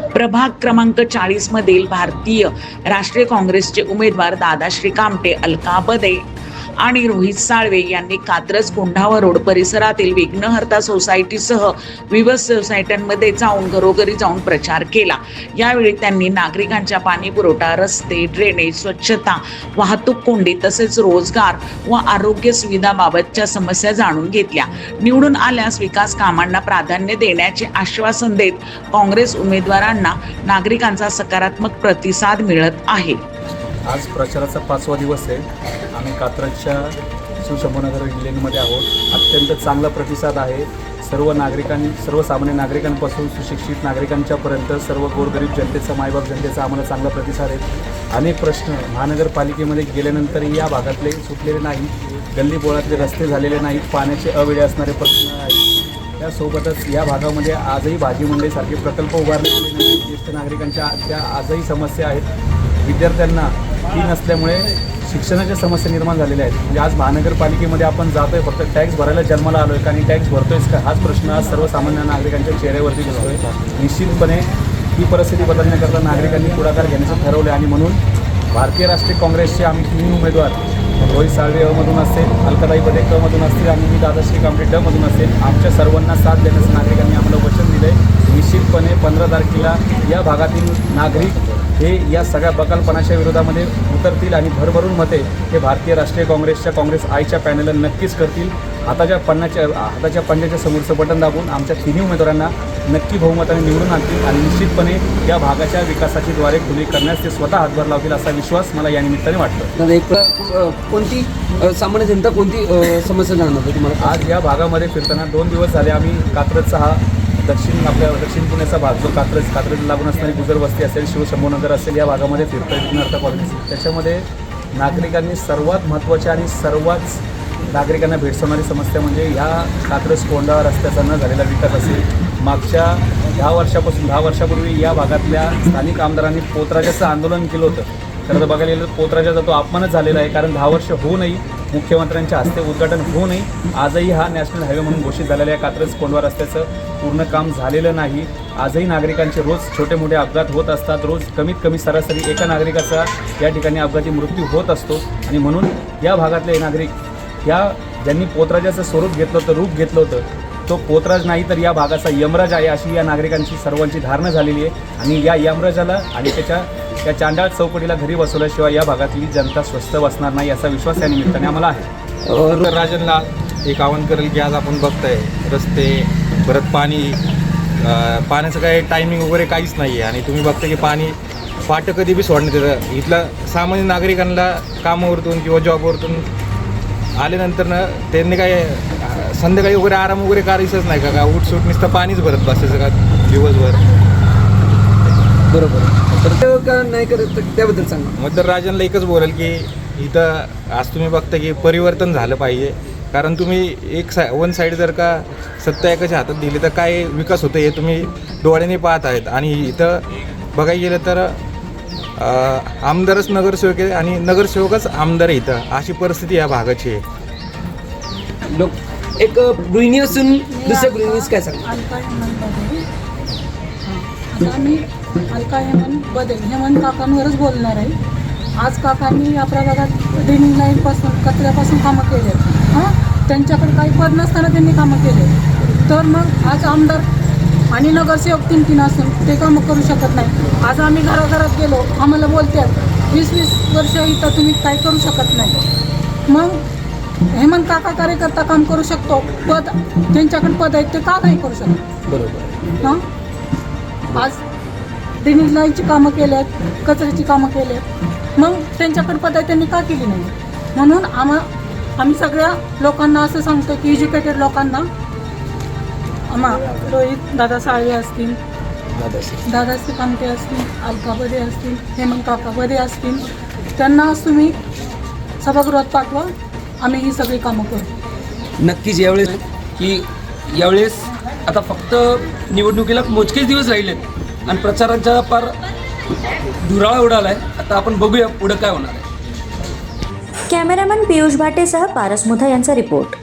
प्रभाग क्रमांक 40 मधील भारतीय राष्ट्रीय काँग्रेसचे उमेदवार दादाश्री कामटे, अलका बदे आणि रोहित साळवे यांनी कात्रज कोंढावा रोड परिसरातील विघ्नहर्ता सोसायटीसह विविध सोसायट्यांमध्ये जाऊन घरोघरी जाऊन प्रचार केला। यावेळी त्यांनी नागरिकांच्या पाणी पुरवठा, रस्ते, ड्रेनेज, स्वच्छता, वाहतूक कोंडी तसेच रोजगार व आरोग्य सुविधाबाबतच्या समस्या जाणून घेतल्या। निवडून आल्यास विकास कामांना प्राधान्य देण्याचे आश्वासन देत काँग्रेस उमेदवारांना नागरिकांचा सकारात्मक प्रतिसाद मिळत आहे। आज प्रचाराचा 5वा दिवस आहे। आम्ही कात्रजच्या शिवशंभूनगर लेनमध्ये आहोत। अत्यंत चांगला प्रतिसाद आहे। सर्वसामान्य नागरिकांपासून सुशिक्षित नागरिकांच्यापर्यंत सर्व गोरगरीब जनतेचा, मायबाप जनतेचा आम्हाला चांगला प्रतिसाद आहे। अनेक प्रश्न महानगरपालिकेमध्ये गेल्यानंतरही या भागातले सुटलेले नाही, गल्लीबोळातले रस्ते झालेले नाहीत, पाण्याचे अवेळे असणारे प्रश्न आहेत। त्यासोबतच या भागामध्ये आजही भाजी मंडईसारखे प्रकल्प उभारले गेले नाहीत। ज्येष्ठ नागरिकांच्या त्या आजही समस्या आहेत। विद्यार्थ्यांना फी नसल्यामुळे शिक्षणाच्या समस्या निर्माण झालेल्या आहेत। म्हणजे आज महानगरपालिकेमध्ये आपण जातोय, फक्त टॅक्स भरायला जन्माला आलोय का आणि टॅक्स भरतोयच का, हाच प्रश्न आज सर्वसामान्य नागरिकांच्या चेहऱ्यावरती दिसतोय। निश्चितपणे ही परिस्थिती बदलण्याकरता नागरिकांनी पुढाकार घेण्याचं ठरवलं आणि म्हणून भारतीय राष्ट्रीय काँग्रेसचे आम्ही 3 उमेदवार रोहित साळवे अमधून असेल, अलकाताई बदे क मधून असतील आणि मी दादाश्री कामटे ड मधून असेल, आमच्या सर्वांना साथ देण्याचं नागरिकांनी आम्हाला वचन दिलं आहे। निश्चितपणे 15 तारखेला या भागातील नागरिक हे या सगळ्या बकालपणाच्या विरोधामध्ये उतरतील आणि भरभरून मते हे भारतीय राष्ट्रीय काँग्रेसच्या काँग्रेस आयच्या पॅनलला नक्कीच करतील। हाताच्या पंजाच्या समोरचं बटन दाबून आमच्या 3 उमेदवारांना नक्की बहुमताने निवडून आणतील आणि निश्चितपणे या भागाच्या विकासाची द्वारे खुली करण्यास ते स्वतः हातभार लावतील असा विश्वास मला या निमित्ताने वाटतो। कोणती सामान्य जनता कोणती समस्या जाणवते तुम्हाला? आज या भागामध्ये फिरताना 2 दिवस झाले आम्ही कात्रजचा हा दक्षिण पुण्याचा भाग जो कात्रज लागून असणारी गुजर वस्ती असेल, शिवशंभूनगर असेल, या भागामध्ये फिरतोय विघ्नहर्ता कॉलनी। त्याच्यामध्ये नागरिकांनी सर्वात महत्त्वाची आणि सर्वच नागरिकांना भेडसावणारी समस्या म्हणजे ह्या कात्रज कोंढावा रस्त्याचा न झालेला विकास असेल। मागच्या 10 वर्षापूर्वी या भागातल्या स्थानिक आमदारांनी पोतराजाचं आंदोलन केलं होतं। खरं तर बघायला गेलं पोतराजाचा तो अपमानच झालेला आहे, कारण 10 वर्ष होऊनही मुख्यमंत्र्यांच्या हस्ते उद्घाटन होऊनही आजही हा नॅशनल हायवे म्हणून घोषित झालेला आहे कात्रज कोंढवा रस्त्याचं पूर्ण काम झालेलं नाही। आजही नागरिकांचे रोज छोटे मोठे अपघात होत असतात। रोज कमीत कमी सरासरी एका नागरिकाचा या ठिकाणी अपघाती मृत्यू होत असतो आणि म्हणून या भागातले नागरिक ज्यांनी पोतराजाचं स्वरूप घेतलं होतं, रूप घेतलं होतं, तो पोतराज नाही तर या भागाचा यमराज आहे अशी या नागरिकांची सर्वांची धारणा झालेली आहे आणि या यमराजाला आणि त्या चांडाळ चौकटीला घरी बसवल्याशिवाय या भागातली जनता स्वस्थ बसणार नाही असा विश्वास या निमित्ताने आम्हाला आहे। राजनला एक आवाहन करेल की आज आपण बघताय रस्ते, परत पाण्याचं काही टायमिंग वगैरे काहीच नाही आहे आणि तुम्ही बघता की पाणी पाट कधी बी सोडण्यात येतं। इथल्या सामान्य नागरिकांना कामावरतून किंवा जॉबवरतून आल्यानंतर त्यांनी काय संध्याकाळी वगैरे आराम वगैरे करायचंच नाही का उठसूट नुसतं पाणीच भरत बसायचं का दिवसभर? बरोबर, तर ते का नाही करत त्याबद्दल सांगा। मतदारराजांना एकच बोलेल की इथं आज तुम्ही बघता की परिवर्तन झालं पाहिजे, कारण तुम्ही वन साईड जर का सत्ता एकाच्या हातात दिली तर काय विकास होतं हे तुम्ही डोळ्याने पाहत आहेत आणि इथं बघायला गेलं तर आमदारच नगरसेवक आहे आणि नगरसेवकच आमदार आहे इथं, अशी परिस्थिती या भागाची आहे। लोक एक गृहिणी असून दुसऱ्या गृहिणीच काय सांगा? आम्ही अलका हेमंत काकांवरच बोलणार आहे। आज काकांनी आपल्या भागात ड्रेनेज लाईनपासून कचऱ्यापासून कामं केले आहेत। त्यांच्याकडे काही पद नसताना त्यांनी कामं केले, तर मग आज आमदार आणि नगरसेवक 3 असून ते कामं करू शकत नाही। आज आम्ही घराघरात गेलो, आम्हाला बोलतात 20 वर्ष इथं तुम्ही काय करू शकत नाही। मग हेमंत काका कार्यकर्ता काम करू शकतो, पद त्यांच्याकडे पद आहेत ते का नाही करू शकत? बरोबर। आज ड्रेनेज लाईनची कामं केली आहेत, कचऱ्याची कामं केली आहेत, मग त्यांच्याकडे पद आहे त्यांनी का केली नाही? म्हणून आम्ही सगळ्या लोकांना असं सांगतो की एज्युकेटेड लोकांना रोहित दादा साळवे असतील, दादाश्री कामटे असतील, अलका बदे असतील, हेमंत काका बदे असतील, त्यांना तुम्ही सभागृहात पाठवा, आम्ही ही सगळी कामं करू। नक्कीच यावेळेस आता फक्त निवडणुकीला मोजकेच दिवस राहिलेत आणि प्रचारांचा फार धुराळा उडाला आहे। आता आपण बघूया पुढे काय होणार आहे। कॅमेरामॅन पियुष भाटेसह पारस मुथा यांचा रिपोर्ट।